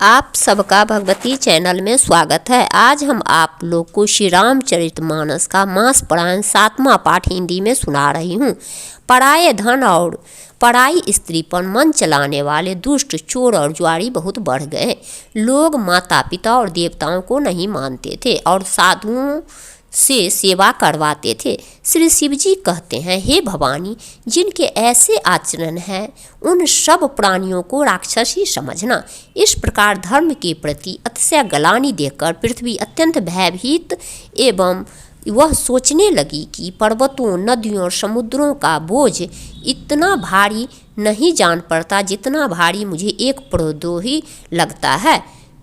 आप सबका भगवती चैनल में स्वागत है। आज हम आप लोग को श्री रामचरितमानस का मास पुराण 7वां पाठ हिंदी में सुना रही हूँ। पराये धन और पराई स्त्री पर मन चलाने वाले दुष्ट चोर और जुआरी बहुत बढ़ गए। लोग माता पिता और देवताओं को नहीं मानते थे और साधुओं से सेवा करवाते थे। श्री शिव जी कहते हैं, हे भवानी, जिनके ऐसे आचरण हैं उन सब प्राणियों को राक्षस ही समझना। इस प्रकार धर्म के प्रति अतिशय गलानी देकर पृथ्वी अत्यंत भयभीत एवं वह सोचने लगी कि पर्वतों, नदियों और समुद्रों का बोझ इतना भारी नहीं जान पड़ता जितना भारी मुझे एक प्रोद्रोही लगता है।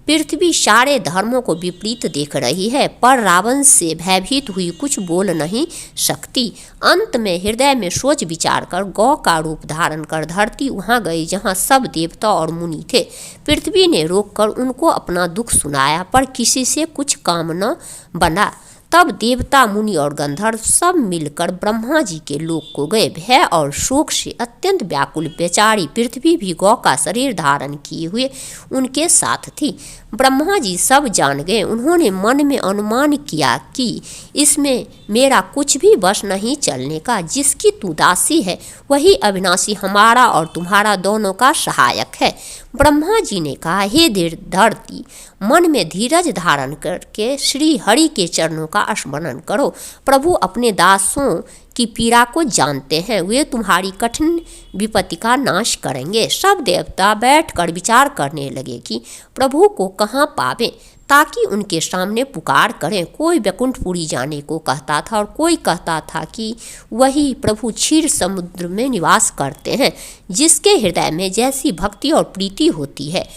पृथ्वी सारे धर्मों को विपरीत देख रही है, पर रावण से भयभीत हुई कुछ बोल नहीं सकती। अंत में हृदय में सोच विचार कर गौ का रूप धारण कर धरती वहाँ गई जहाँ सब देवता और मुनि थे। पृथ्वी ने रोककर उनको अपना दुख सुनाया, पर किसी से कुछ काम न बना। तब देवता, मुनि और गंधर्व सब मिलकर ब्रह्मा जी के लोक को गए। भय और शोक से अत्यंत व्याकुल बेचारी पृथ्वी भी गौ का शरीर धारण किए हुए उनके साथ थी। ब्रह्मा जी सब जान गए। उन्होंने मन में अनुमान किया कि इसमें मेरा कुछ भी वश नहीं चलने का। जिसकी तू दासी है वही अविनाशी हमारा और तुम्हारा दोनों का सहायक है। ब्रह्मा जी ने कहा, हे धरती, मन में धीरज धारण करके श्री हरि के चरणों का स्मरण करो। प्रभु अपने दासों की पीड़ा को जानते हैं, वे तुम्हारी कठिन विपत्ति का नाश करेंगे। सब देवता बैठकर विचार करने लगे कि प्रभु को कहाँ पावे ताकि उनके सामने पुकार करें। कोई वैकुंठपुरी जाने को कहता था और कोई कहता था कि वही प्रभु क्षीर समुद्र में निवास करते हैं। जिसके हृदय में जैसी भक्ति और प्रीति होती है,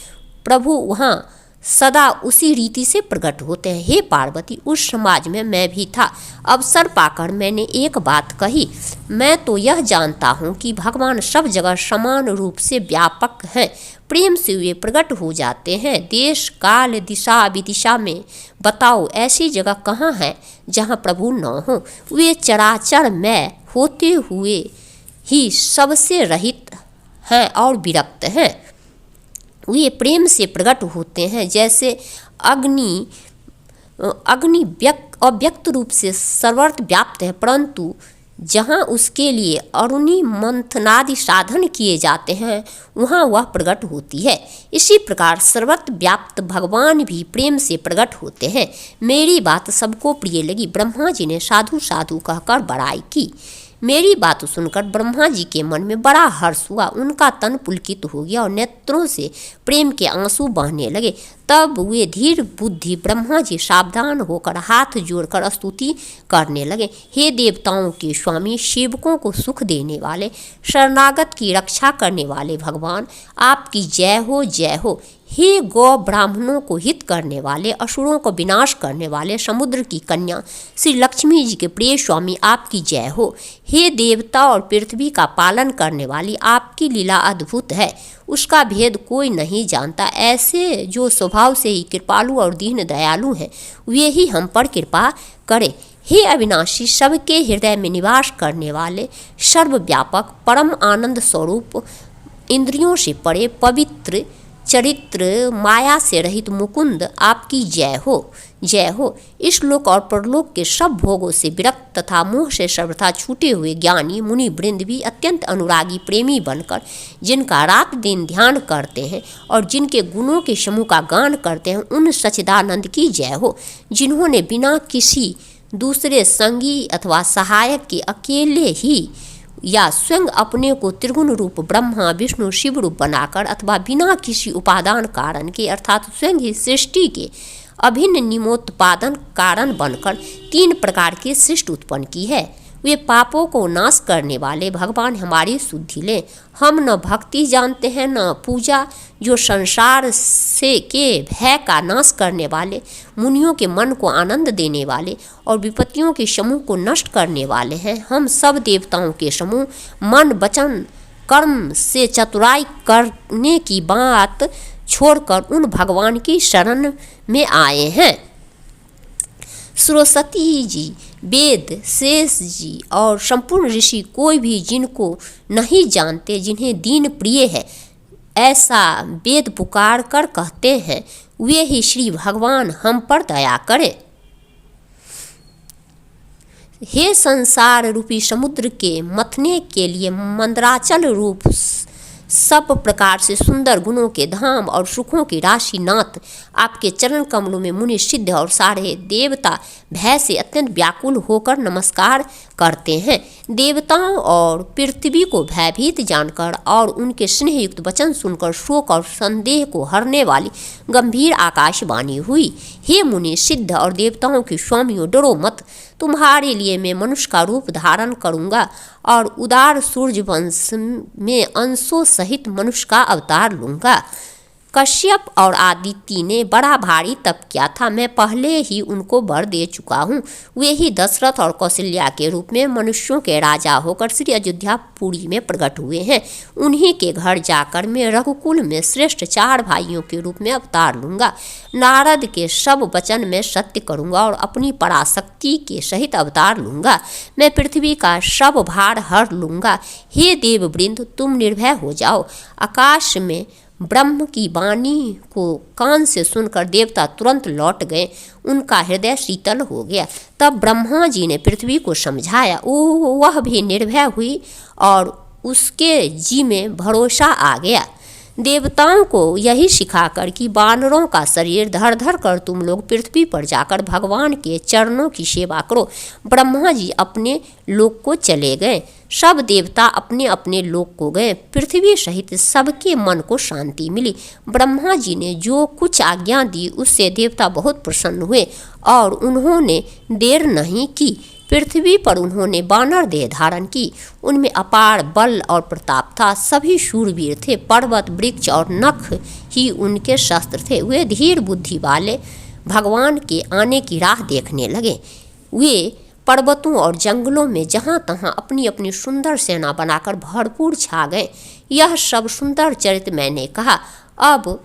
प्रभु वहाँ सदा उसी रीति से प्रकट होते हैं। हे पार्वती, उस समाज में मैं भी था। अवसर पाकर मैंने एक बात कही, मैं तो यह जानता हूँ कि भगवान सब जगह समान रूप से व्यापक हैं। प्रेम से वे प्रकट हो जाते हैं। देश, काल, दिशा विदिशा में बताओ ऐसी जगह कहाँ है जहाँ प्रभु न हो। वे चराचर मैं होते हुए ही सबसे रहित हैं और विरक्त हैं। वे प्रेम से प्रकट होते हैं जैसे अग्नि अव्यक्त रूप से सर्वत्र व्याप्त है, परंतु जहाँ उसके लिए अरुणि मंथनादि साधन किए जाते हैं वहाँ वह प्रकट होती है। इसी प्रकार सर्वत्र व्याप्त भगवान भी प्रेम से प्रकट होते हैं। मेरी बात सबको प्रिय लगी। ब्रह्मा जी ने साधु साधु कहकर बड़ाई की। मेरी बात सुनकर ब्रह्मा जी के मन में बड़ा हर्ष हुआ। उनका तन पुलकित हो गया और नेत्रों से प्रेम के आंसू बहने लगे। तब वे धीर बुद्धि ब्रह्मा जी सावधान होकर हाथ जोड़कर स्तुति करने लगे। हे देवताओं के स्वामी, सेवकों को सुख देने वाले, शरणागत की रक्षा करने वाले भगवान, आपकी जय हो, जय हो। हे गौ ब्राह्मणों को हित करने वाले, असुरों को विनाश करने वाले, समुद्र की कन्या श्री लक्ष्मी जी के प्रिय स्वामी, आपकी जय हो। हे देवता और पृथ्वी का पालन करने वाली, आपकी लीला अद्भुत है, उसका भेद कोई नहीं जानता। ऐसे जो स्वभाव से ही कृपालु और दीन दयालु हैं, वे ही हम पर कृपा करें। हे अविनाशी, सबके हृदय में निवास करने वाले, सर्वव्यापक, परम आनंद स्वरूप, इंद्रियों से परे, पवित्र चरित्र, माया से रहित मुकुंद, आपकी जय हो, जय हो। इस लोक और परलोक के सब भोगों से विरक्त तथा मोह से सर्वथा छूटे हुए ज्ञानी मुनि वृंद भी अत्यंत अनुरागी प्रेमी बनकर जिनका रात दिन ध्यान करते हैं और जिनके गुणों के समूह का गान करते हैं, उन सच्चिदानंद की जय हो। जिन्होंने बिना किसी दूसरे संगी अथवा सहायक के अकेले ही या स्वयं अपने को त्रिगुण रूप ब्रह्मा, विष्णु, शिव रूप बनाकर अथवा बिना किसी उपादान कारण के अर्थात स्वयं ही सृष्टि के अभिन्न निमोत्पादन कारण बनकर 3 प्रकार की सृष्टि उत्पन्न की है। वे पापों को नाश करने वाले भगवान हमारी शुद्धि लें। हम न भक्ति जानते हैं न पूजा, जो संसार से के भय का नाश करने वाले, मुनियों के मन को आनंद देने वाले और विपत्तियों के समूह को नष्ट करने वाले हैं। हम सब देवताओं के समूह मन, वचन, कर्म से चतुराई करने की बात छोड़कर उन भगवान की शरण में आए हैं। सरस्वती जी, वेद, शेष जी और संपूर्ण ऋषि कोई भी जिनको नहीं जानते, जिन्हें दीन प्रिय है, ऐसा वेद पुकार कर कहते हैं, वे ही श्री भगवान हम पर दया करें। हे संसार रूपी समुद्र के मथने के लिए मंदराचल रूप सब प्रकार से सुंदर गुणों के धाम और सुखों की राशि नाथ, आपके चरण कमलों में मुनि सिद्ध और सारे देवता भय से अत्यंत व्याकुल होकर नमस्कार करते हैं। देवताओं और पृथ्वी को भयभीत जानकर और उनके स्नेहयुक्त वचन सुनकर शोक और संदेह को हरने वाली गंभीर आकाशवाणी हुई। हे मुनि सिद्ध और देवताओं के स्वामियों, डरो मत, तुम्हारे लिए मैं मनुष्य का रूप धारण करूंगा और उदार सूर्य वंश में अंशों सहित मनुष्य का अवतार लूंगा। कश्यप और आदित्य ने बड़ा भारी तप किया था, मैं पहले ही उनको वर दे चुका हूँ। वे ही दशरथ और कौशल्या के रूप में मनुष्यों के राजा होकर श्री अयोध्यापुरी में प्रकट हुए हैं। उन्हीं के घर जाकर मैं रघुकुल में श्रेष्ठ 4 भाइयों के रूप में अवतार लूंगा। नारद के सब वचन में सत्य करूंगा और अपनी पराशक्ति के सहित अवतार लूंगा। मैं पृथ्वी का सब भार हर लूंगा। हे देववृंद, तुम निर्भय हो जाओ। आकाश में ब्रह्म की वाणी को कान से सुनकर देवता तुरंत लौट गए, उनका हृदय शीतल हो गया। तब ब्रह्मा जी ने पृथ्वी को समझाया, वह भी निर्भय हुई और उसके जी में भरोसा आ गया। देवताओं को यही सिखाकर कि वानरों का शरीर धर धर कर तुम लोग पृथ्वी पर जाकर भगवान के चरणों की सेवा करो, ब्रह्मा जी अपने लोक को चले गए। सब देवता अपने अपने लोक को गए। पृथ्वी सहित सबके मन को शांति मिली। ब्रह्मा जी ने जो कुछ आज्ञा दी उससे देवता बहुत प्रसन्न हुए और उन्होंने देर नहीं की। पृथ्वी पर उन्होंने वानर देह धारण की। उनमें अपार बल और प्रताप था। सभी शूरवीर थे। पर्वत, वृक्ष और नख ही उनके शस्त्र थे। वे धीर बुद्धि वाले भगवान के आने की राह देखने लगे। वे पर्वतों और जंगलों में जहाँ तहाँ अपनी अपनी सुंदर सेना बनाकर भरपूर छा गए। यह सब सुंदर चरित्र मैंने कहा। अब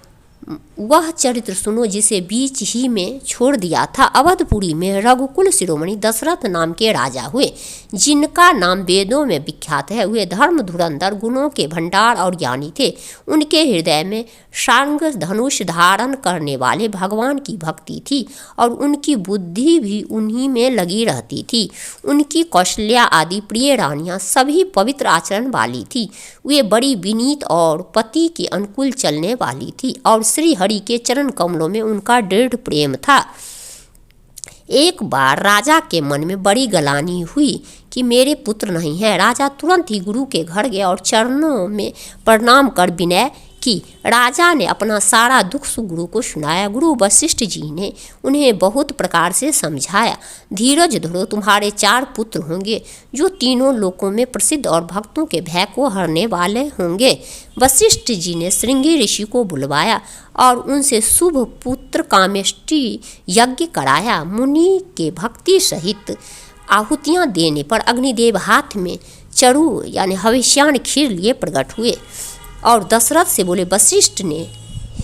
वह चरित्र सुनो जिसे बीच ही में छोड़ दिया था। अवधपुरी में रघुकुल शिरोमणि दशरथ नाम के राजा हुए, जिनका नाम वेदों में विख्यात है। वे धर्म धुरंधर, गुणों के भंडार और ज्ञानी थे। उनके हृदय में शार्ंग धनुष धारण करने वाले भगवान की भक्ति थी और उनकी बुद्धि भी उन्हीं में लगी रहती थी। उनकी कौशल्या आदि प्रिय रानियां सभी पवित्र आचरण वाली थी। वे बड़ी विनीत और पति के अनुकूल चलने वाली थी और श्री हरि के चरण कमलों में उनका दृढ़ प्रेम था। एक बार राजा के मन में बड़ी गलानी हुई कि मेरे पुत्र नहीं है। राजा तुरंत ही गुरु के घर गया और चरणों में प्रणाम कर विनय की। राजा ने अपना सारा दुख सुख गुरु को सुनाया। गुरु वशिष्ठ जी ने उन्हें बहुत प्रकार से समझाया। धीरज धरो, तुम्हारे 4 पुत्र होंगे जो तीनों लोकों में प्रसिद्ध और भक्तों के भय को हरने वाले होंगे। वशिष्ठ जी ने श्रृंगी ऋषि को बुलवाया और उनसे शुभ पुत्र कामेष्टि यज्ञ कराया। मुनि के भक्ति सहित आहुतियाँ देने पर अग्निदेव हाथ में चरु यानी हविष्यान खीर लिए प्रकट हुए और दशरथ से बोले, वशिष्ठ ने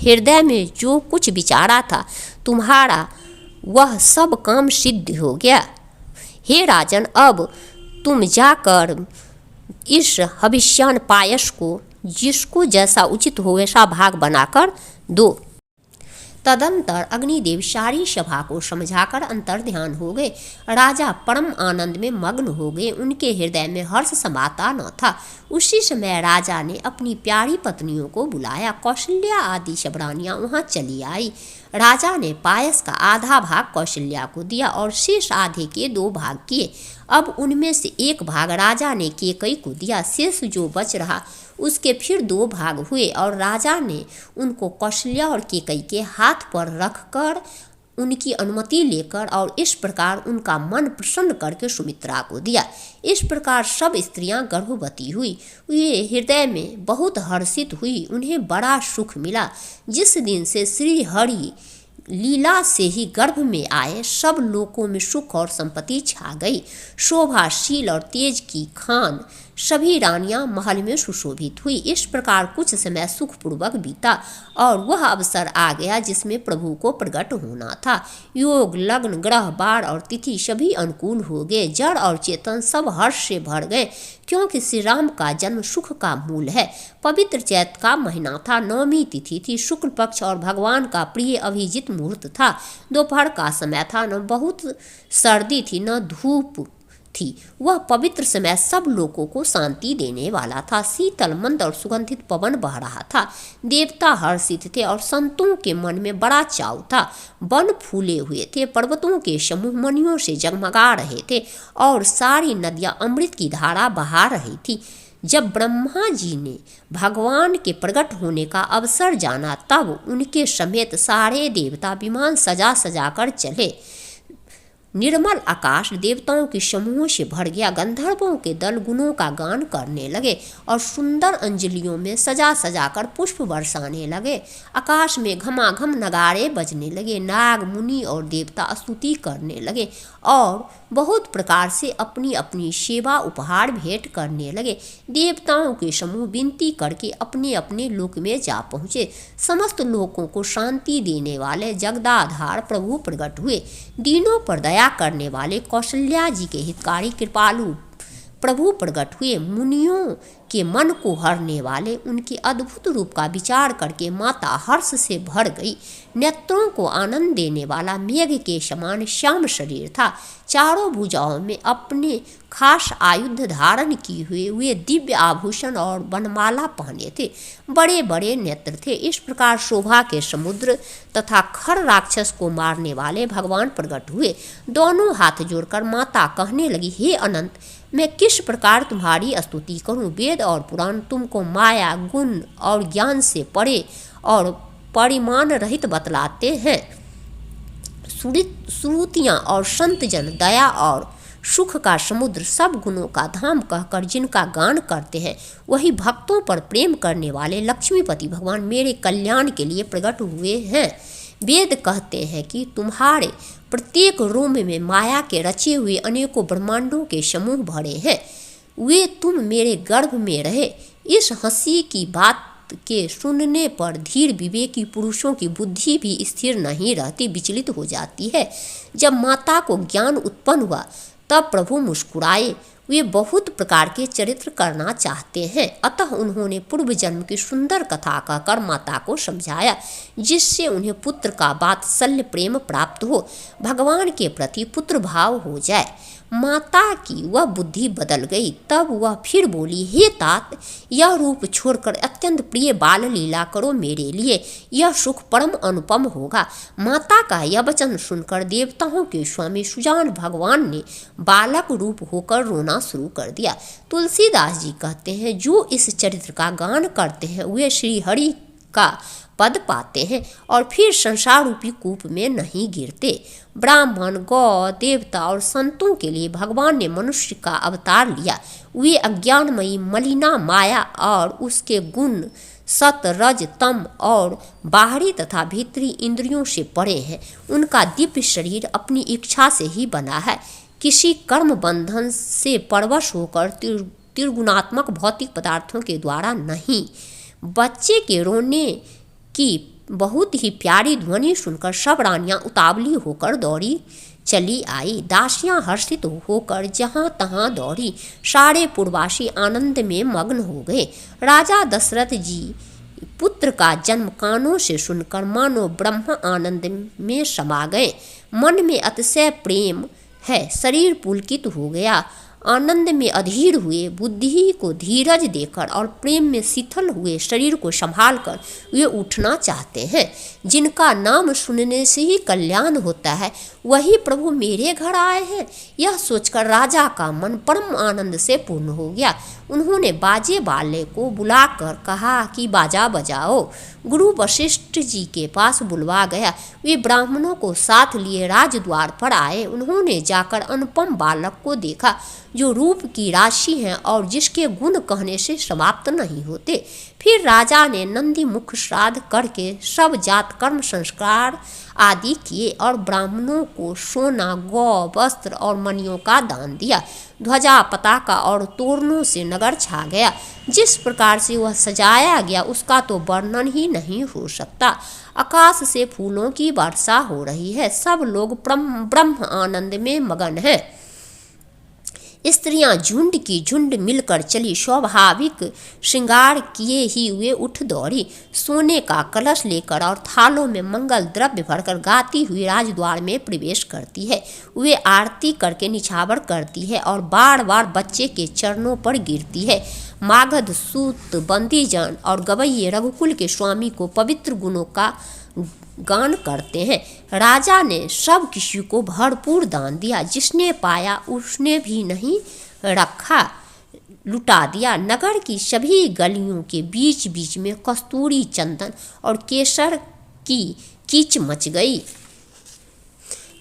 हृदय में जो कुछ विचारा था तुम्हारा वह सब काम सिद्ध हो गया। हे राजन, अब तुम जाकर इस हविष्यान पायस को जिसको जैसा उचित हो वैसा भाग बनाकर दो। तदंतर अग्निदेव सारी सभा को समझाकर अंतर ध्यान हो गए। राजा परम आनंद में मग्न हो गए। उनके हृदय में हर्ष समाता न था। उसी समय राजा ने अपनी प्यारी पत्नियों को बुलाया। कौशल्या आदि सब रानियां वहां चली आई। राजा ने पायस का आधा भाग कौशल्या को दिया और शेष आधे के 2 भाग किए। अब उनमें से एक भाग राजा ने केकई को दिया। शेष जो बच रहा उसके फिर 2 भाग हुए और राजा ने उनको कौशल्या और केकई के हाथ पर रखकर उनकी अनुमति लेकर और इस प्रकार उनका मन प्रसन्न करके सुमित्रा को दिया। इस प्रकार सब स्त्रियां गर्भवती हुई। वे हृदय में बहुत हर्षित हुई। उन्हें बड़ा सुख मिला। जिस दिन से श्री हरि लीला से ही गर्भ में आए, सब लोकों में सुख और संपत्ति छा गई। शोभाशील और तेज की खान सभी रानियां महल में सुशोभित हुई। इस प्रकार कुछ समय सुखपूर्वक बीता और वह अवसर आ गया जिसमें प्रभु को प्रकट होना था। योग, लग्न, ग्रह, बार और तिथि सभी अनुकूल हो गए। जड़ और चेतन सब हर्ष से भर गए, क्योंकि श्री राम का जन्म सुख का मूल है। पवित्र चैत का महीना था, नवमी तिथि थी, शुक्ल पक्ष और भगवान का प्रिय अभिजीत मुहूर्त था। दोपहर का समय था, न बहुत सर्दी थी न धूप थी। वह पवित्र समय सब लोगों को शांति देने वाला था। शीतल, मंद और सुगंधित पवन बह रहा था। देवता हर्षित थे और संतों के मन में बड़ा चाव था। वन फूले हुए थे, पर्वतों के समूह मणियों से जगमगा रहे थे और सारी नदियां अमृत की धारा बहा रही थी। जब ब्रह्मा जी ने भगवान के प्रकट होने का अवसर जाना, तब उनके समेत सारे देवता विमान सजा सजा कर चले। निर्मल आकाश देवताओं के समूहों से भर गया। गंधर्वों के दल गुणों का गान करने लगे और सुंदर अंजलियों में सजा सजा कर पुष्प बरसाने लगे। आकाश में घमाघम नगाड़े बजने लगे। नाग, मुनि और देवता स्तुति करने लगे और बहुत प्रकार से अपनी अपनी सेवा उपहार भेंट करने लगे। देवताओं के समूह विनती करके अपने अपने लोक में जा पहुँचे। समस्त लोगों को शांति देने वाले जगदाधार प्रभु प्रकट हुए। दीनों पर दया करने वाले कौशल्या जी के हितकारी कृपालु प्रभु प्रकट हुए। मुनियों के मन को हरने वाले उनके अद्भुत रूप का विचार करके माता हर्ष से भर गई। नेत्रों को आनंद देने वाला मेघ के समान श्याम शरीर था। चारों भुजाओं में अपने खास आयुध धारण किए हुए वे दिव्य आभूषण और वनमाला पहने थे। बड़े बड़े नेत्र थे। इस प्रकार शोभा के समुद्र तथा खर राक्षस को मारने वाले भगवान प्रकट हुए। दोनों हाथ जोड़कर माता कहने लगी, हे अनंत, मैं किस प्रकार तुम्हारी स्तुति करूं? वेद और पुराण तुमको माया, गुण और ज्ञान से परे और परिमाण रहित बतलाते हैं। श्रुतियाँ और संत जन दया और सुख का समुद्र, सब गुणों का धाम कहकर जिनका गान करते हैं, वही भक्तों पर प्रेम करने वाले लक्ष्मीपति भगवान मेरे कल्याण के लिए प्रकट हुए हैं। वेद कहते हैं कि तुम्हारे प्रत्येक रोम में माया के रचे हुए अनेकों ब्रह्मांडों के समूह भरे हैं। वे तुम मेरे गर्भ में रहे। इस हंसी की बात के सुनने पर धीर विवेकी पुरुषों की बुद्धि भी स्थिर नहीं रहती, विचलित हो जाती है। जब माता को ज्ञान उत्पन्न हुआ तब प्रभु मुस्कुराए। वे बहुत प्रकार के चरित्र करना चाहते हैं, अतः उन्होंने पूर्व जन्म की सुंदर कथा कहकर माता को समझाया, जिससे उन्हें पुत्र का वात्सल्य प्रेम प्राप्त हो, भगवान के प्रति पुत्र भाव हो जाए। माता की वह बुद्धि बदल गई। तब वह फिर बोली, हे तात, यह रूप छोड़कर अत्यंत प्रिय बाल लीला करो मेरे लिए, यह सुख परम अनुपम होगा। माता का यह वचन सुनकर देवताओं के स्वामी सुजान भगवान ने बालक रूप होकर रोना शुरू कर दिया। तुलसीदास जी कहते हैं, जो इस चरित्र का गान करते हैं वे श्री हरि का पद पाते हैं और फिर संसार रूपी कूप में नहीं गिरते। ब्राह्मण, गौ, देवता और संतों के लिए भगवान ने मनुष्य का अवतार लिया। वे अज्ञानमयी मलिना माया और उसके गुण सत, रज, तम और बाहरी तथा भीतरी इंद्रियों से परे हैं। उनका दिव्य शरीर अपनी इच्छा से ही बना है, किसी कर्म बंधन से परवश होकर त्रिगुणात्मक भौतिक पदार्थों के द्वारा नहीं। बच्चे के रोने की बहुत ही प्यारी ध्वनि सुनकर सब रानियां उतावली होकर दौड़ी चली आई। दासियां हर्षित होकर जहां तहां दौड़ी। सारे पूर्ववासी आनंद में मग्न हो गए। राजा दशरथ जी पुत्र का जन्म कानों से सुनकर मानो ब्रह्म आनंद में समा गए। मन में अतिशय प्रेम है, शरीर पुलकित हो गया। आनंद में अधीर हुए, बुद्धि को धीरज देकर और प्रेम में शिथिल हुए शरीर को संभाल कर वे उठना चाहते हैं। जिनका नाम सुनने से ही कल्याण होता है, वही प्रभु मेरे घर आए हैं। यह सोचकर राजा का मन परम आनंद से पूर्ण हो गया। उन्होंने बाजे वाले को बुलाकर कहा कि बाजा बजाओ। गुरु वशिष्ठ जी के पास बुलवा गया। वे ब्राह्मणों को साथ लिए राजद्वार पर आए। उन्होंने जाकर अनुपम बालक को देखा, जो रूप की राशि है और जिसके गुण कहने से समाप्त नहीं होते। फिर राजा ने नंदी मुख श्राद्ध करके सब जात कर्म संस्कार आदि किए और ब्राह्मणों को सोना, गौ, वस्त्र और मणियों का दान दिया। ध्वजा, पताका और तोरणों से नगर छा गया। जिस प्रकार से वह सजाया गया उसका तो वर्णन ही नहीं हो सकता। आकाश से फूलों की वर्षा हो रही है। सब लोग ब्रह्म आनंद में मगन हैं। स्त्रियां झुंड की झुंड मिलकर चली। स्वाभाविक श्रृंगार किए ही वे उठ दौड़ी। सोने का कलश लेकर और थालों में मंगल द्रव्य भरकर गाती हुई राजद्वार में प्रवेश करती है। वे आरती करके निछावर करती है और बार बार बच्चे के चरणों पर गिरती है। मागध, सूत, बंदीजन और गवैये रघुकुल के स्वामी को पवित्र गुणों का गान करते हैं। राजा ने सब किसी को भरपूर दान दिया। जिसने पाया उसने भी नहीं रखा, लुटा दिया। नगर की सभी गलियों के बीच बीच में कस्तूरी, चंदन और केसर की कीच मच गई।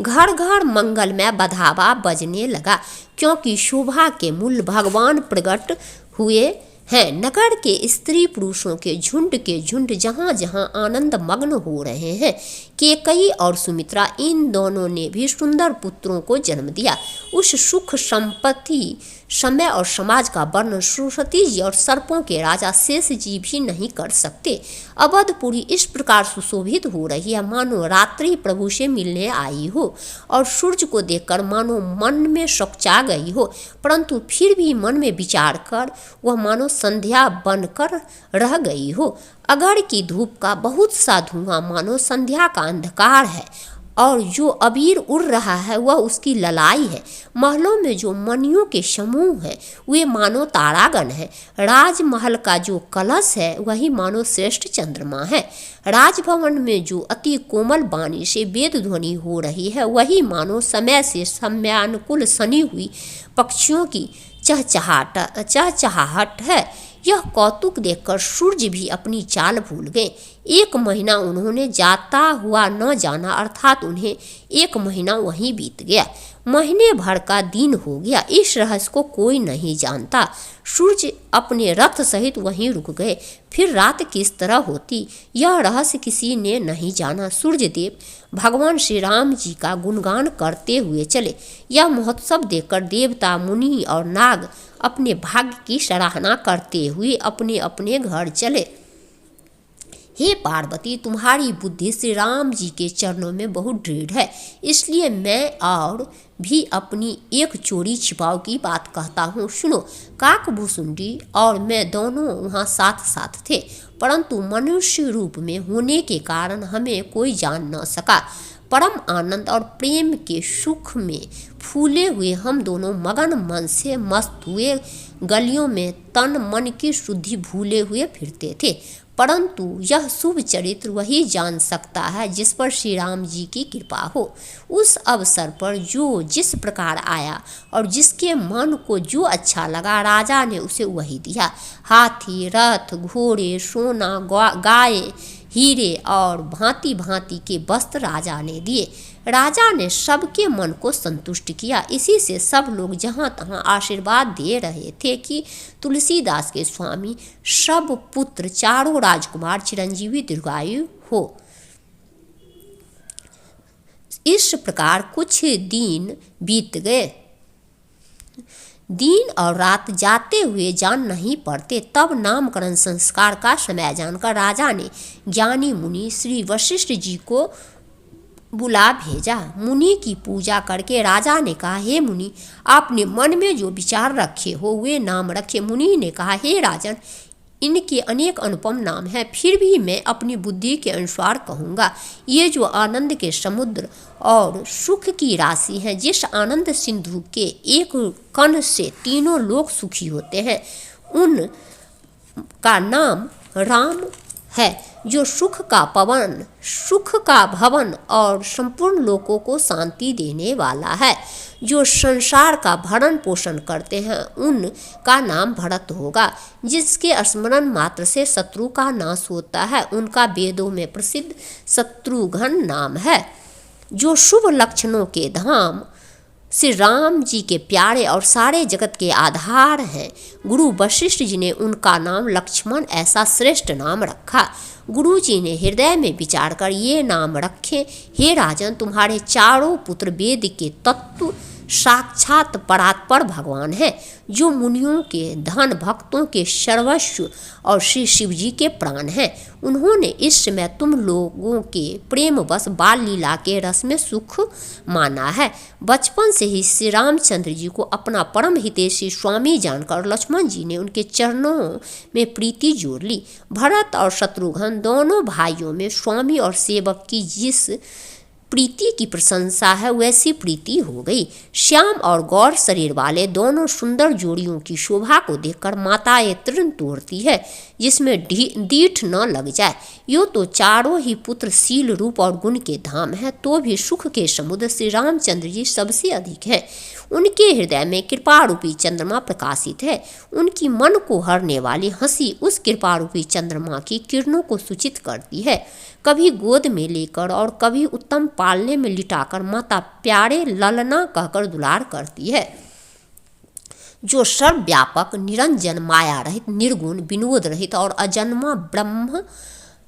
घर घर मंगल में बधावा बजने लगा, क्योंकि शोभा के मूल भगवान प्रकट हुए हैं। नगर के स्त्री पुरुषों के झुंड जहाँ जहाँ आनंद मग्न हो रहे हैं। केकई और सुमित्रा, इन दोनों ने भी सुंदर पुत्रों को जन्म दिया। उस सुख, संपत्ति, समय और समाज का वर्णन सरस्वती जी और सर्पों के राजा शेष जी भी नहीं कर सकते। अवधपुरी इस प्रकार सुशोभित हो रही है मानो रात्रि प्रभु से मिलने आई हो, और सूर्य को देखकर मानो मन में शौकचा गई हो, परंतु फिर भी मन में विचार कर वह मानो संध्या बनकर रह गई हो। अगड़ की धूप का बहुत सा धुआं मानो संध्या का अंधकार है, और जो अबीर उड़ रहा है वह उसकी ललाई है। महलों में जो मणियों के समूह हैं वे मानो तारागण है। राजमहल का जो कलश है वही मानो श्रेष्ठ चंद्रमा है। राजभवन में जो अति कोमल वाणी से वेद ध्वनि हो रही है वही मानो समय से समयानुकूल सनी हुई पक्षियों की चहचहाहट है। यह कौतुक देखकर सूर्य भी अपनी चाल भूल गए। 1 महीना उन्होंने जाता हुआ न जाना, अर्थात उन्हें 1 महीना वहीं बीत गया। महीने भर का दिन हो गया। इस रहस्य को कोई नहीं जानता। सूर्य अपने रथ सहित वहीं रुक गए। फिर रात किस तरह होती यह रहस्य किसी ने नहीं जाना। सूर्यदेव भगवान श्री राम जी का गुणगान करते हुए चले। यह महोत्सव देखकर देवता, मुनि और नाग अपने भाग्य की सराहना करते हुए अपने अपने घर चले। हे पार्वती, तुम्हारी बुद्धि श्री राम जी के चरणों में बहुत दृढ़ है, इसलिए मैं और भी अपनी एक चोरी छिपाव की बात कहता हूँ। सुनो, काकभूसुंडी और मैं दोनों वहाँ साथ साथ थे, परंतु मनुष्य रूप में होने के कारण हमें कोई जान न सका। परम आनंद और प्रेम के सुख में फूले हुए हम दोनों मगन मन से मस्त हुए गलियों में तन मन की शुद्धि भूले हुए फिरते थे। परंतु यह शुभ चरित्र वही जान सकता है जिस पर श्री राम जी की कृपा हो। उस अवसर पर जो जिस प्रकार आया और जिसके मन को जो अच्छा लगा, राजा ने उसे वही दिया। हाथी, रथ, घोड़े, सोना, गाय, हीरे और भांति भांति के वस्त्र राजा ने दिए। राजा ने सबके मन को संतुष्ट किया। इसी से सब लोग जहाँ तहाँ आशीर्वाद दे रहे थे कि तुलसीदास के स्वामी सब पुत्र चारों राजकुमार चिरंजीवी दीर्घायु हो। इस प्रकार कुछ दिन बीत गए। दिन और रात जाते हुए जान नहीं पड़ते। तब नामकरण संस्कार का समय जानकर राजा ने ज्ञानी मुनि श्री वशिष्ठ जी को बुला भेजा। मुनि की पूजा करके राजा ने कहा, हे मुनि, आपने मन में जो विचार रखे हो वे नाम रखे। मुनि ने कहा, हे राजन, इनके अनेक अनुपम नाम हैं, फिर भी मैं अपनी बुद्धि के अनुसार कहूँगा। ये जो आनंद के समुद्र और सुख की राशि हैं, जिस आनंद सिंधु के एक कण से तीनों लोग सुखी होते हैं, उन का नाम राम है। जो सुख का पवन, सुख का भवन और संपूर्ण लोकों को शांति देने वाला है। जो संसार का भरण पोषण करते हैं उनका नाम भरत होगा। जिसके स्मरण मात्र से शत्रु का नाश होता है, उनका वेदों में प्रसिद्ध शत्रुघ्न नाम है। जो शुभ लक्षणों के धाम श्री राम जी के प्यारे और सारे जगत के आधार हैं, गुरु वशिष्ठ जी ने उनका नाम लक्ष्मण ऐसा श्रेष्ठ नाम रखा। गुरु जी ने हृदय में विचार कर ये नाम रखे, हे राजन, तुम्हारे चारों पुत्र वेद के तत्व साक्षात परात्पर भगवान है, जो मुनियों के धन, भक्तों के सर्वस्व और श्री शिव जी के प्राण हैं। उन्होंने इस समय तुम लोगों के प्रेम बस बाल लीला के रस में सुख माना है। बचपन से ही श्री रामचंद्र जी को अपना परम हितैषी स्वामी जानकर लक्ष्मण जी ने उनके चरणों में प्रीति जोड़ ली। भरत और शत्रुघ्न दोनों भाइयों में स्वामी और सेवक की जिस प्रीति की प्रशंसा है वैसी प्रीति हो गई। श्याम और गौर शरीर वाले दोनों सुंदर जोड़ियों की शोभा को देखकर माता ये तृण तोड़ती है जिसमें दीठ न लग जाए। यो तो चारों ही पुत्र शील, रूप और गुण के धाम है, तो भी सुख के समुद्र श्री रामचंद्र जी सबसे अधिक है। उनके हृदय में कृपा रूपी चंद्रमा प्रकाशित है। उनकी मन को हरने वाली हंसी उस कृपा रूपी चंद्रमा की किरणों को सूचित करती है। कभी गोद में लेकर और कभी उत्तम पालने में लिटाकर माता प्यारे ललना कहकर दुलार करती है। जो सर्वव्यापक, निरंजन, माया रहित, निर्गुण, विनोद रहित और अजन्मा ब्रह्म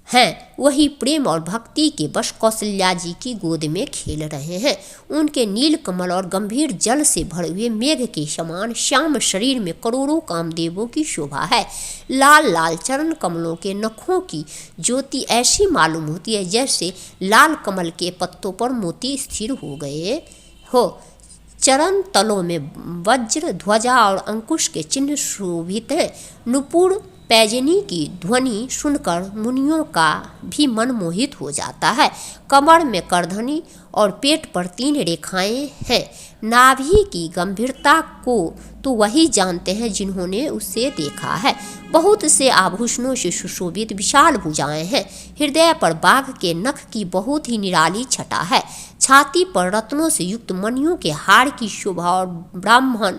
हैं, वही प्रेम और भक्ति के बश कौशल्या जी की गोद में खेल रहे हैं। उनके नील कमल और गंभीर जल से भरे हुए मेघ के समान श्याम शरीर में करोड़ों कामदेवों की शोभा है। लाल लाल चरण कमलों के नखों की ज्योति ऐसी मालूम होती है जैसे लाल कमल के पत्तों पर मोती स्थिर हो गए हो। चरण तलों में वज्र, ध्वजा और अंकुश के चिन्ह शोभित हैं। नुपुर पैजनी की ध्वनि सुनकर मुनियों का भी मन मोहित हो जाता है। कमर में करधनी और पेट पर 3 रेखाएं हैं। नाभि की गंभीरता को तो वही जानते हैं जिन्होंने उसे देखा है। बहुत से आभूषणों से सुशोभित विशाल भुजाएं हैं। हृदय पर बाघ के नख की बहुत ही निराली छटा है। छाती पर रत्नों से युक्त मणियों के हार की शोभा और ब्राह्मण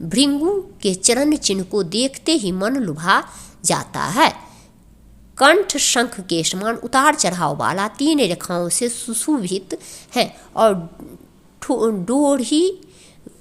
भृंगु के चरण चिन्ह को देखते ही मन लुभा जाता है। कंठ शंख के समान उतार चढ़ाव वाला 3 रेखाओं से सुशोभित है और डोरी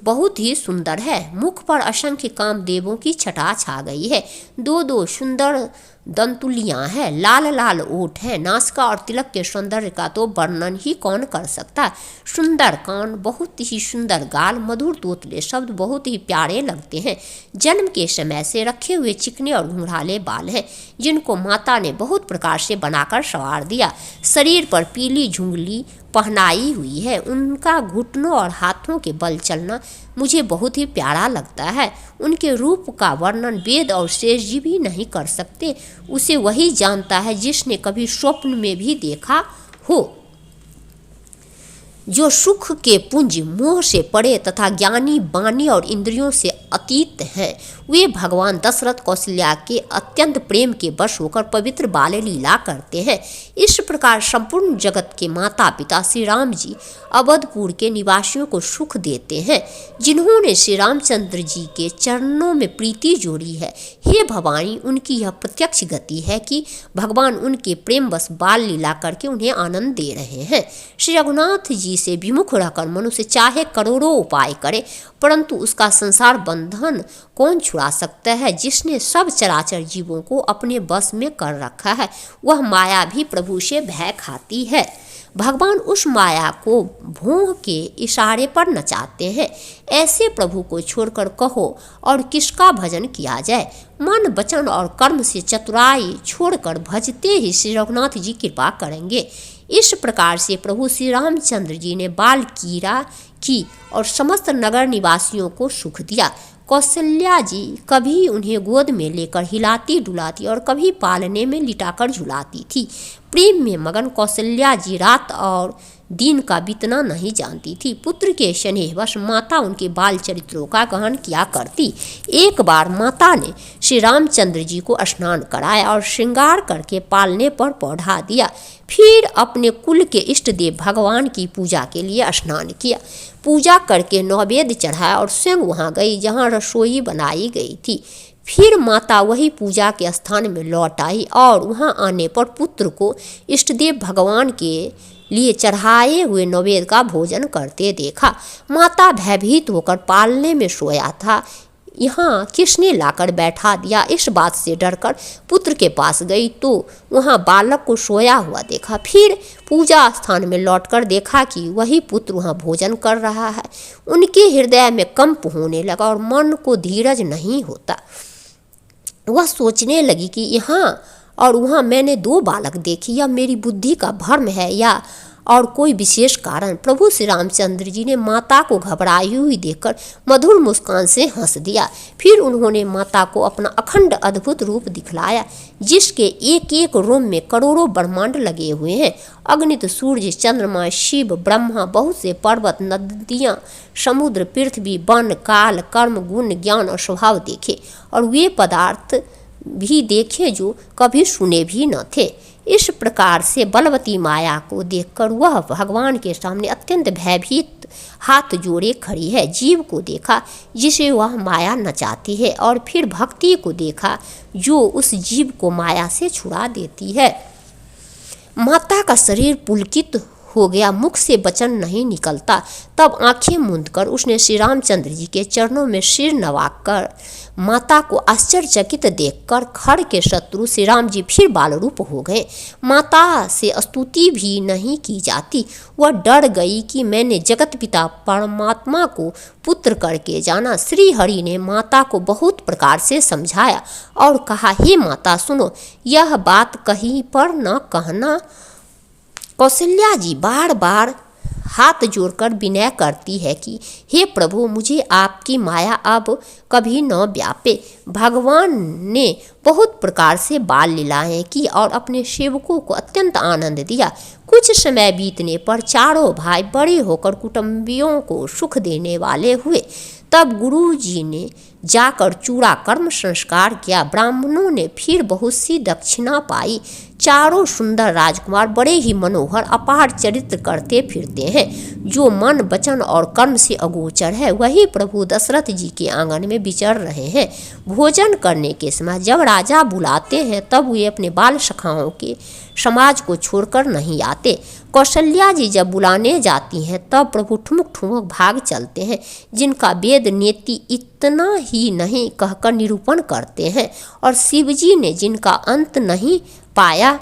बहुत ही सुंदर है। मुख पर असंख्य कामदेवों की छटा छा गई है। 2 सुंदर दंतुलियां हैं, लाल लाल ओठ हैं। नासिका और तिलक के सौंदर्य का तो वर्णन ही कौन कर सकता है। सुंदर कान, बहुत ही सुंदर गाल, मधुर तोतले शब्द बहुत ही प्यारे लगते हैं। जन्म के समय से रखे हुए चिकने और घुंघराले बाल हैं जिनको माता ने बहुत प्रकार से बनाकर संवार दिया। शरीर पर पीली झुंगली पहनाई हुई है। उनका घुटनों और हाथों के बल चलना मुझे बहुत ही प्यारा लगता है। उनके रूप का वर्णन वेद और शेष जी भी नहीं कर सकते। उसे वही जानता है जिसने कभी स्वप्न में भी देखा हो। जो सुख के पुंज मोह से परे तथा ज्ञानी, बानी और इंद्रियों से अतीत हैं, वे भगवान दशरथ कौशल्या के अत्यंत प्रेम के वश होकर पवित्र बाल लीला करते हैं। इस प्रकार संपूर्ण जगत के माता पिता श्री राम जी अवधपुर के निवासियों को सुख देते हैं। जिन्होंने श्री रामचंद्र जी के चरणों में प्रीति जोड़ी है, हे भवानी, उनकी यह प्रत्यक्ष गति है कि भगवान उनके प्रेम बस बाल लीला करके उन्हें आनंद दे रहे हैं। श्री रघुनाथ जी से विमुख रहकर मनुष्य चाहे करोड़ों उपाय करे, परंतु उसका संसार बंधन कौन छुड़ा सकता है। जिसने सब चराचर जीवों को अपने बस में कर रखा है, वह माया भी प्रभु से भय खाती है। भगवान उस माया को भों के इशारे पर नचाते हैं। ऐसे प्रभु को छोड़कर कहो और किसका भजन किया जाए। मन, वचन और कर्म से चतुराई छोड़कर भजते ही श्री रघुनाथ जी कृपा करेंगे। इस प्रकार से प्रभु श्री रामचंद्र जी ने बाल कीरा की और समस्त नगर निवासियों को सुख दिया। कौशल्या जी कभी उन्हें गोद में लेकर हिलाती डुलाती और कभी पालने में लिटाकर झुलाती थी। प्रेम में मगन कौशल्या जी रात और दिन का बीतना नहीं जानती थी। पुत्र के स्नेहवश माता उनके बाल चरित्रों का गहन किया करती। एक बार माता ने श्री रामचंद्र जी को स्नान कराया और श्रृंगार करके पालने पर पौधा दिया। फिर अपने कुल के इष्ट देव भगवान की पूजा के लिए स्नान किया। पूजा करके नैवेद्य चढ़ाया और स्वयं वहाँ गई जहाँ रसोई बनाई गई थी। फिर माता वही पूजा के स्थान में लौट आई और वहाँ आने पर पुत्र को इष्टदेव भगवान के लिए चढ़ाए हुए नैवेद्य का भोजन करते देखा। माता भयभीत होकर पालने में सोया था। यहाँ किसने लाकर बैठा दिया। इस बात से डरकर पुत्र के पास गई तो वहाँ बालक को सोया हुआ देखा। फिर पूजा स्थान में लौटकर देखा कि वही पुत्र वहाँ भोजन कर रहा है। उनके हृदय में कंप होने लगा और मन को धीरज नहीं होता। वह सोचने लगी कि यहाँ और वहाँ मैंने दो बालक देखे, या मेरी बुद्धि का भ्रम है या और कोई विशेष कारण। प्रभु श्री रामचंद्र जी ने माता को घबराई हुई देखकर मधुर मुस्कान से हंस दिया। फिर उन्होंने माता को अपना अखंड अद्भुत रूप दिखलाया, जिसके एक एक रोम में करोड़ों ब्रह्मांड लगे हुए हैं। अग्नित, सूर्य, चंद्रमा, शिव, ब्रह्मा, बहुत से पर्वत, नदियाँ, समुद्र, पृथ्वी, वन, काल, कर्म, गुण, ज्ञान और स्वभाव देखे, और वे पदार्थ भी देखे जो कभी सुने भी न थे। इस प्रकार से बलवती माया को देखकर वह भगवान के सामने अत्यंत भयभीत हाथ जोड़े खड़ी है। जीव को देखा जिसे वह माया नचाती है, और फिर भक्ति को देखा जो उस जीव को माया से छुड़ा देती है। माता का शरीर पुलकित हो गया, मुख से वचन नहीं निकलता। तब आंखें मूंदकर उसने श्री रामचंद्र जी के चरणों में सिर नवाकर माता को आश्चर्यचकित देखकर खड़ के शत्रु श्री राम जी फिर बाल रूप हो गए। माता से स्तुति भी नहीं की जाती। वह डर गई कि मैंने जगत पिता परमात्मा को पुत्र करके जाना। श्री हरि ने माता को बहुत प्रकार से समझाया और कहा, हे माता सुनो, यह बात कहीं पर न कहना। कौशल्या जी बार बार हाथ जोड़कर विनय करती है कि हे प्रभु, मुझे आपकी माया अब कभी न व्यापे। भगवान ने बहुत प्रकार से बाल लीलाएं की और अपने सेवकों को अत्यंत आनंद दिया। कुछ समय बीतने पर चारों भाई बड़े होकर कुटुंबियों को सुख देने वाले हुए। तब गुरु जी ने जाकर चूड़ा कर्म संस्कार किया। ब्राह्मणों ने फिर बहुत सी दक्षिणा पाई। चारों सुंदर राजकुमार बड़े ही मनोहर अपार चरित्र करते फिरते हैं। जो मन, वचन और कर्म से अगोचर है, वही प्रभु दशरथ जी के आंगन में विचर रहे हैं। भोजन करने के समय जब राजा बुलाते हैं तब वे अपने बाल सखाओं के समाज को छोड़कर नहीं आते। कौशल्या जी जब बुलाने जाती हैं तब प्रभु ठुमक ठुमक भाग चलते हैं, जिनका वेद नीति इतना ही नहीं कहकर निरूपण करते हैं। और शिव जी ने जिनका अंत नहीं पाया,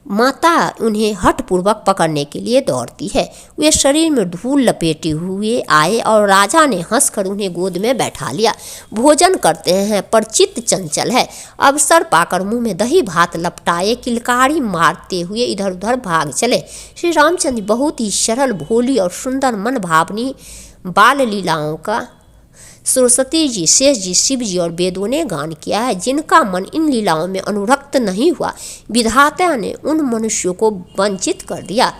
माता उन्हें हठपूर्वक पकड़ने के लिए दौड़ती है। वे शरीर में धूल लपेटे हुए आए और राजा ने हंसकर उन्हें गोद में बैठा लिया। भोजन करते हैं पर चित्त चंचल है। अवसर पाकर मुंह में दही भात लपटाए किलकारी मारते हुए इधर उधर भाग चले। श्री रामचंद्र बहुत ही सरल, भोली और सुंदर मन भावनी बाल लीलाओं का सरस्वती जी, शेष जी, शिव जी और वेदों ने गान किया है। जिनका मन इन लीलाओं में अनुरक्त नहीं हुआ, विधाता ने उन मनुष्यों को वंचित कर दिया,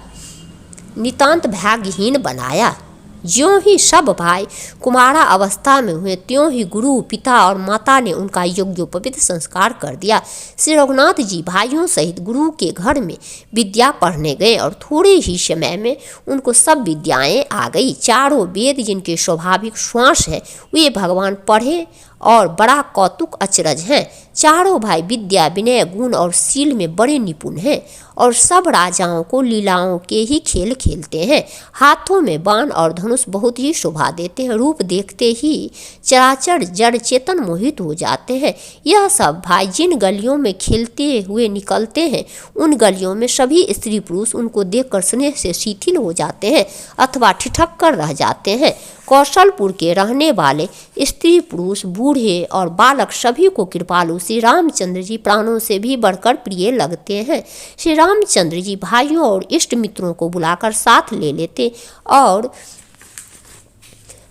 नितांत भाग्यहीन बनाया। ज्यों ही सब भाई कुमारा अवस्था में हुए, त्यों ही गुरु, पिता और माता ने उनका यज्ञोपवीत संस्कार कर दिया। श्री रघुनाथ जी भाइयों सहित गुरु के घर में विद्या पढ़ने गए और थोड़े ही समय में उनको सब विद्याएं आ गई। चारों वेद जिनके स्वाभाविक श्वास है, वे भगवान पढ़े और बड़ा कौतुक अचरज हैं। चारों भाई विद्या, विनय, गुण और शील में बड़े निपुण हैं और सब राजाओं को लीलाओं के ही खेल खेलते हैं। हाथों में बाण और धनुष बहुत ही शोभा देते हैं। रूप देखते ही चराचर जड़ चेतन मोहित हो जाते हैं। यह सब भाई जिन गलियों में खेलते हुए निकलते हैं, उन गलियों में सभी स्त्री पुरुष उनको देखकर स्नेह से शिथिल हो जाते हैं अथवा ठिठक कर रह जाते हैं। कौशलपुर के रहने वाले स्त्री पुरुष, बूढ़े और बालक सभी को कृपालु श्री रामचंद्र जी प्राणों से भी बढ़कर प्रिय लगते हैं। श्री रामचंद्र जी भाइयों और इष्ट मित्रों को बुलाकर साथ ले लेते और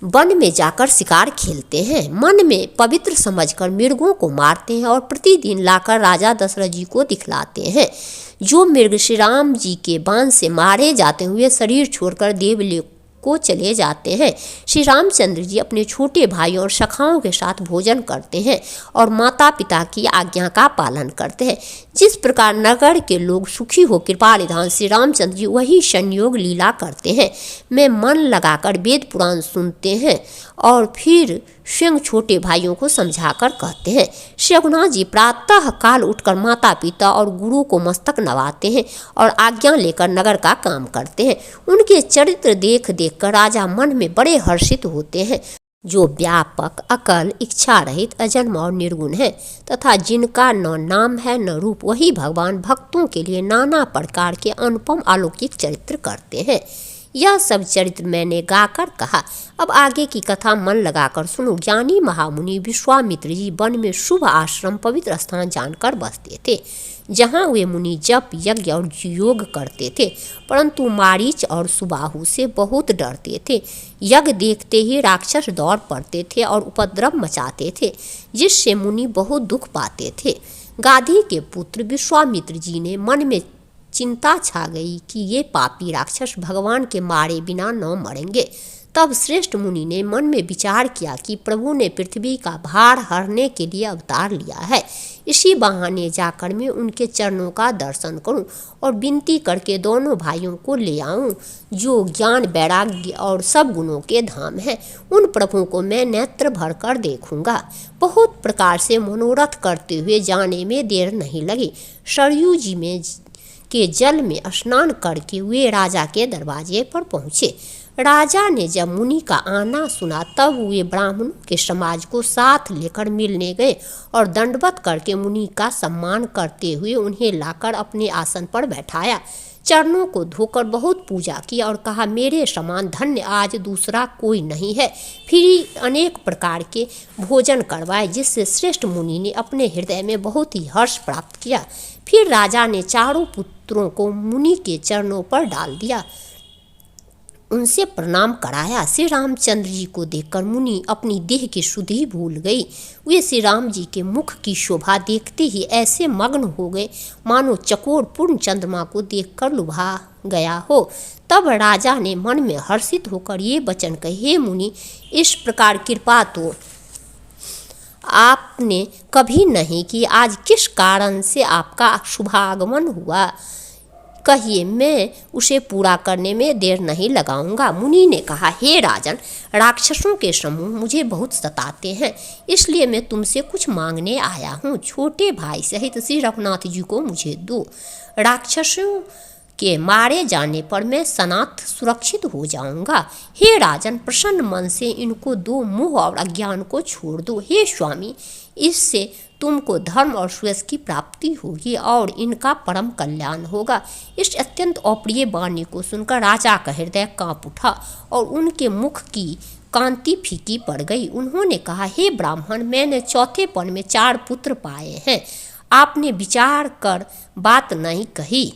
वन में जाकर शिकार खेलते हैं। मन में पवित्र समझकर मृगों को मारते हैं और प्रतिदिन लाकर राजा दशरथ जी को दिखलाते हैं। जो मृग श्री राम जी के बाण से मारे जाते हुए शरीर छोड़कर देवलोक को चले जाते हैं। श्री रामचंद्र जी अपने छोटे भाइयों और सखाओं के साथ भोजन करते हैं और माता पिता की आज्ञा का पालन करते हैं। जिस प्रकार नगर के लोग सुखी हो कृपा निधान श्री रामचंद्र जी वही संयोग लीला करते हैं। मैं मन लगाकर वेद पुराण सुनते हैं और फिर स्वयं छोटे भाइयों को समझाकर कहते हैं। श्री रघुनाथ जी प्रातः काल उठकर माता पिता और गुरु को मस्तक नवाते हैं और आज्ञा लेकर नगर का काम करते हैं। उनके चरित्र देख देख कर राजा मन में बड़े हर्षित होते हैं। जो व्यापक, अकल, इच्छा रहित, अजन्म और निर्गुण है तथा जिनका न नाम है न रूप, वही भगवान भक्तों के लिए नाना प्रकार के अनुपम अलौकिक चरित्र करते हैं। यह सब चरित्र मैंने गाकर कहा। अब आगे की कथा मन लगाकर सुनो। ज्ञानी महामुनि विश्वामित्र जी वन में शुभ आश्रम पवित्र स्थान जानकर बसते थे, जहाँ वे मुनि जप, यज्ञ और योग करते थे, परंतु मारीच और सुबाहु से बहुत डरते थे। यज्ञ देखते ही राक्षस दौड़ पड़ते थे और उपद्रव मचाते थे, जिससे मुनि बहुत दुख पाते थे। गाधी के पुत्र विश्वामित्र जी ने मन में चिंता छा गई कि ये पापी राक्षस भगवान के मारे बिना न मरेंगे। तब श्रेष्ठ मुनि ने मन में विचार किया कि प्रभु ने पृथ्वी का भार हरने के लिए अवतार लिया है, इसी बहाने जाकर मैं उनके चरणों का दर्शन करूं और विनती करके दोनों भाइयों को ले आऊं, जो ज्ञान, वैराग्य और सब गुणों के धाम हैं। उन प्रभु को मैं नेत्र भर कर देखूंगा। बहुत प्रकार से मनोरथ करते हुए जाने में देर नहीं लगी। सरयू जी में के जल में स्नान करके वे राजा के दरवाजे पर पहुँचे। राजा ने जब मुनि का आना सुना तब वे ब्राह्मणों के समाज को साथ लेकर मिलने गए और दंडवत करके मुनि का सम्मान करते हुए उन्हें लाकर अपने आसन पर बैठाया। चरणों को धोकर बहुत पूजा की और कहा, मेरे समान धन्य आज दूसरा कोई नहीं है। फिर अनेक प्रकार के भोजन करवाए, जिससे श्रेष्ठ मुनि ने अपने हृदय में बहुत ही हर्ष प्राप्त किया। फिर राजा ने चारों पुत्रों को मुनि के चरणों पर डाल दिया, उनसे प्रणाम कराया। श्री रामचंद्र जी को देखकर मुनि अपनी देह की शुद्धि भूल गई। वे श्री राम जी के मुख की शोभा देखते ही ऐसे मग्न हो गए मानो चकोर पूर्ण चंद्रमा को देखकर लुभा गया हो। तब राजा ने मन में हर्षित होकर ये वचन कहे, हे मुनि, इस प्रकार कृपा तो आपने कभी नहीं की। आज किस कारण से आपका शुभागमन हुआ, कहिए, मैं उसे पूरा करने में देर नहीं लगाऊंगा। मुनि ने कहा, हे राजन, राक्षसों के समूह मुझे बहुत सताते हैं, इसलिए मैं तुमसे कुछ मांगने आया हूँ। छोटे भाई सहित श्री रघुनाथ जी को मुझे दो। राक्षसों के मारे जाने पर मैं सनाथ सुरक्षित हो जाऊंगा। हे राजन, प्रसन्न मन से इनको दो, मोह और अज्ञान को छोड़ दो। हे स्वामी, इससे तुमको धर्म और सुयश की प्राप्ति होगी और इनका परम कल्याण होगा। इस अत्यंत अप्रिय वाणी को सुनकर राजा का हृदय कांप उठा और उनके मुख की कांति फीकी पड़ गई। उन्होंने कहा, हे ब्राह्मण, मैंने चौथे पन में 4 पुत्र पाए हैं, आपने विचार कर बात नहीं कही।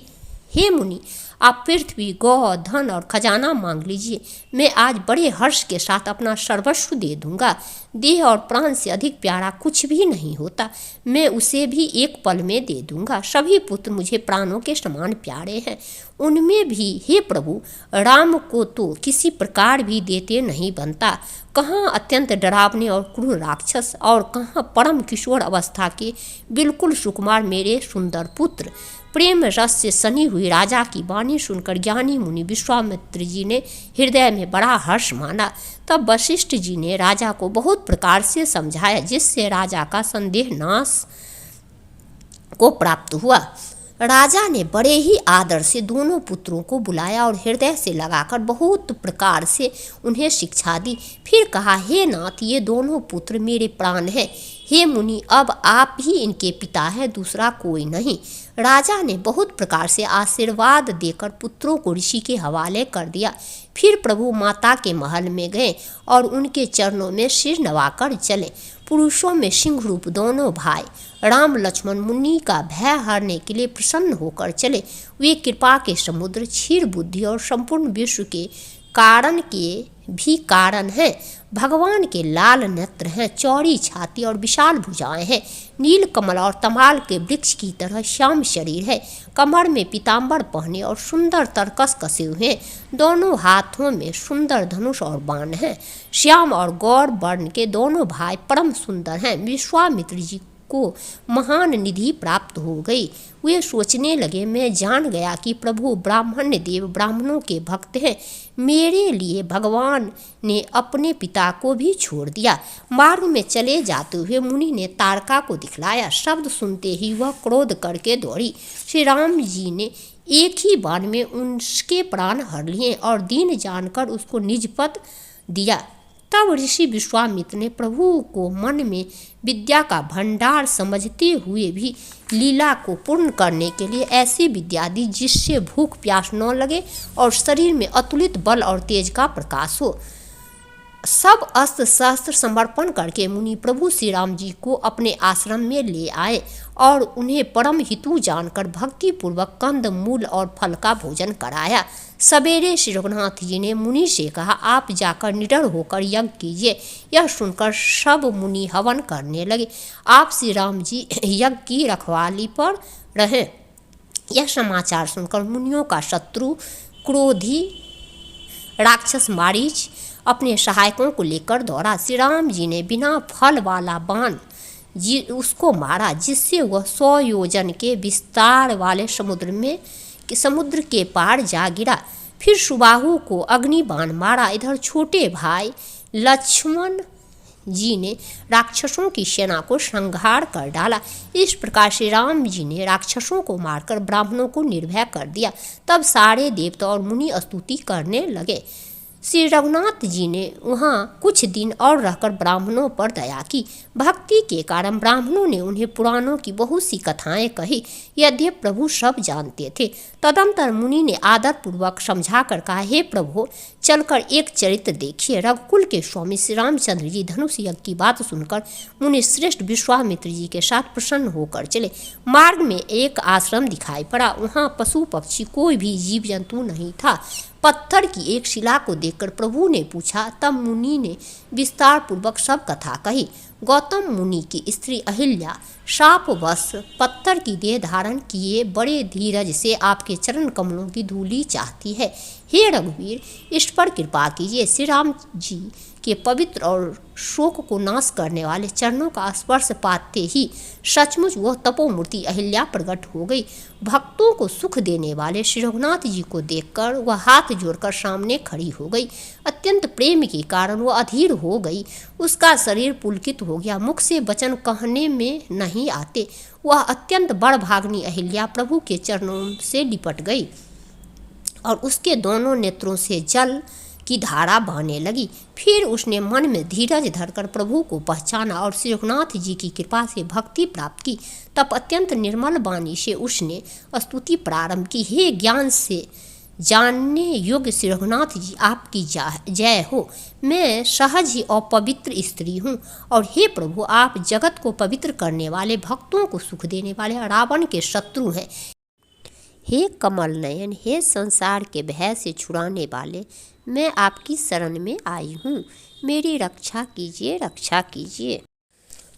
हे मुनि, आप पृथ्वी, गौ, धन और खजाना मांग लीजिए, मैं आज बड़े हर्ष के साथ अपना सर्वस्व दे दूंगा। देह और प्राण से अधिक प्यारा कुछ भी नहीं होता, मैं उसे भी एक पल में दे दूंगा। सभी पुत्र मुझे प्राणों के समान प्यारे हैं, उनमें भी हे प्रभु, राम को तो किसी प्रकार भी देते नहीं बनता। कहाँ अत्यंत डरावने और क्रूर राक्षस और कहाँ परम किशोर अवस्था के बिल्कुल सुकुमार मेरे सुंदर पुत्र। प्रेम रस से सनी हुई राजा की वाणी सुनकर ज्ञानी मुनि विश्वामित्र जी ने हृदय में बड़ा हर्ष माना। तब वशिष्ठ जी ने राजा को बहुत प्रकार से समझाया, जिससे राजा का संदेह नाश को प्राप्त हुआ। राजा ने बड़े ही आदर से दोनों पुत्रों को बुलाया और हृदय से लगाकर बहुत प्रकार से उन्हें शिक्षा दी। फिर कहा, हे नाथ, ये दोनों पुत्र मेरे प्राण हैं। हे मुनि, अब आप ही इनके पिता हैं, दूसरा कोई नहीं। राजा ने बहुत प्रकार से आशीर्वाद देकर पुत्रों को ऋषि के हवाले कर दिया। फिर प्रभु माता के महल में गए और उनके चरणों में सिर नवाकर चले। पुरुषों में सिंह रूप दोनों भाई राम लक्ष्मण मुनि का भय हरने के लिए प्रसन्न होकर चले। वे कृपा के समुद्र, क्षीर बुद्धि और संपूर्ण विश्व के कारण के भी कारण हैं। भगवान के लाल नेत्र हैं, चौड़ी छाती और विशाल भुजाएं हैं। नील कमल और तमाल के वृक्ष की तरह श्याम शरीर है। कमर में पीताम्बर पहने और सुंदर तरकस कसे हुए हैं। दोनों हाथों में सुंदर धनुष और बाण हैं। श्याम और गौर वर्ण के दोनों भाई परम सुंदर हैं। विश्वामित्र जी को महान निधि प्राप्त हो गई। वे सोचने लगे, मैं जान गया कि प्रभु ब्राह्मण्य देव ब्राह्मणों के भक्त हैं। मेरे लिए भगवान ने अपने पिता को भी छोड़ दिया। मार्ग में चले जाते हुए मुनि ने तारका को दिखलाया। शब्द सुनते ही वह क्रोध करके दौड़ी। श्री राम जी ने एक ही बार में उसके प्राण हर लिए और दीन जानकर उसको निज पद दिया। तब ऋषि विश्वामित्र ने प्रभु को मन में विद्या का भंडार समझते हुए भी लीला को पूर्ण करने के लिए ऐसी विद्या दी जिससे भूख प्यास न लगे और शरीर में अतुलित बल और तेज का प्रकाश हो। सब अस्त्र शस्त्र समर्पण करके मुनि प्रभु श्री राम जी को अपने आश्रम में ले आए और उन्हें परम हितु जानकर भक्ति पूर्वक कंद मूल और फल का भोजन कराया। सवेरे श्री रघुनाथ जी ने मुनि से कहा, आप जाकर निडर होकर यज्ञ कीजिए। यह सुनकर सब मुनि हवन करने लगे। आप श्री राम जी यज्ञ की रखवाली पर रहे। यह समाचार सुनकर मुनियों का शत्रु क्रोधी राक्षस मारीच अपने सहायकों को लेकर दौड़ा। श्री राम जी ने बिना फल वाला बाण उसको मारा, जिससे वह 100 योजन के विस्तार वाले समुद्र के पार जा गिरा। फिर सुबाहु को अग्नि बाण मारा। इधर छोटे भाई लक्ष्मण जी ने राक्षसों की सेना को संहार कर डाला। इस प्रकार श्री राम जी ने राक्षसों को मारकर ब्राह्मणों को निर्भय कर दिया। तब सारे देवता और मुनि स्तुति करने लगे। श्री रघुनाथ जी ने वहाँ कुछ दिन और रहकर ब्राह्मणों पर दया की। भक्ति के कारण ब्राह्मणों ने उन्हें पुराणों की बहुत सी कथाएं कही। यद्यपि प्रभु सब जानते थे। तदंतर मुनि ने आदर पूर्वक समझा कर कहा, हे प्रभु, चलकर एक चरित्र देखिए। रघुकुल के स्वामी श्री रामचंद्र जी धनुष यज्ञ की बात सुनकर मुनि श्रेष्ठ विश्वामित्र जी के साथ प्रसन्न होकर चले। मार्ग में एक आश्रम दिखाई पड़ा। वहाँ पशु पक्षी कोई भी जीव जंतु नहीं था। पत्थर की एक शिला को देखकर प्रभु ने पूछा। तब मुनि ने विस्तार पूर्वक सब कथा कही। गौतम मुनि की स्त्री अहिल्या शापवश पत्थर की देह धारण किए बड़े धीरज से आपके चरण कमलों की धूलि चाहती है। हे रघुवीर, इस पर कृपा कीजिए। श्री राम जी के पवित्र और शोक को नाश करने वाले चरणों का स्पर्श पाते ही सचमुच वह तपोमूर्ति अहिल्या प्रकट हो गई। भक्तों को सुख देने वाले श्री रघुनाथ जी को देखकर वह हाथ जोड़कर सामने खड़ी हो गई। अत्यंत प्रेम के कारण वह अधीर हो गई। उसका शरीर पुलकित हो गया। मुख से वचन कहने में नहीं आते। वह अत्यंत बड़भाग्नि अहिल्या प्रभु के चरणों से लिपट गई और उसके दोनों नेत्रों से जल की धारा बहने लगी। फिर उसने मन में धीरज धरकर प्रभु को पहचाना और श्री रघुनाथ जी की कृपा से भक्ति प्राप्त की। तब अत्यंत निर्मल वाणी से उसने स्तुति प्रारंभ की। हे ज्ञान से जानने योग्य श्री रघुनाथ जी, आपकी जय हो। मैं सहज ही अपवित्र स्त्री हूँ और हे प्रभु, आप जगत को पवित्र करने वाले, भक्तों को सुख देने वाले रावण के शत्रु हैं। हे कमल नयन, हे संसार के भय से छुड़ाने वाले, मैं आपकी शरण में आई हूँ। मेरी रक्षा कीजिए, रक्षा कीजिए।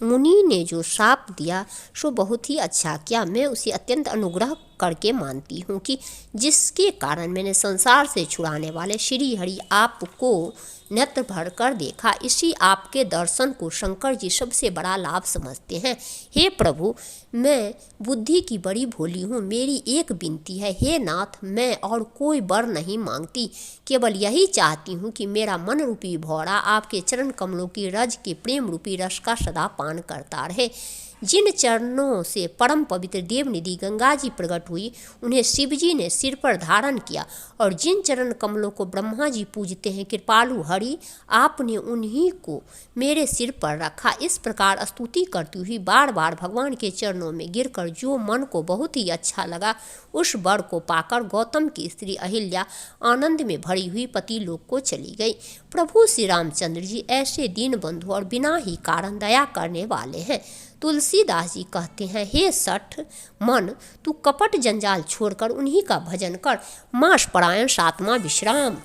मुनि ने जो शाप दिया सो बहुत ही अच्छा किया। मैं उसे अत्यंत अनुग्रह करके मानती हूँ कि जिसके कारण मैंने संसार से छुड़ाने वाले श्री हरि आपको नेत्र भर कर देखा। इसी आपके दर्शन को शंकर जी सबसे बड़ा लाभ समझते हैं। हे प्रभु, मैं बुद्धि की बड़ी भोली हूँ। मेरी एक विनती है, हे नाथ, मैं और कोई वर नहीं मांगती, केवल यही चाहती हूँ कि मेरा मन रूपी भौरा आपके चरण कमलों की रज के प्रेम रूपी रस का सदा पान करता रहे। जिन चरणों से परम पवित्र देवनिधि गंगा जी प्रकट हुई, उन्हें शिव जी ने सिर पर धारण किया, और जिन चरण कमलों को ब्रह्मा जी पूजते हैं, कृपालु हरि, आपने उन्हीं को मेरे सिर पर रखा। इस प्रकार स्तुति करती हुई बार बार भगवान के चरणों में गिरकर जो मन को बहुत ही अच्छा लगा, उस वर को पाकर गौतम की स्त्री अहिल्या आनंद में भरी हुई पति लोक को चली गई। प्रभु श्री रामचंद्र जी ऐसे दीन बंधु और बिना ही कारण दया करने वाले हैं। तुलसीदास जी कहते हैं, हे सठ मन, तू कपट जंजाल छोड़कर उन्हीं का भजन कर। मास परायण सातवां विश्राम।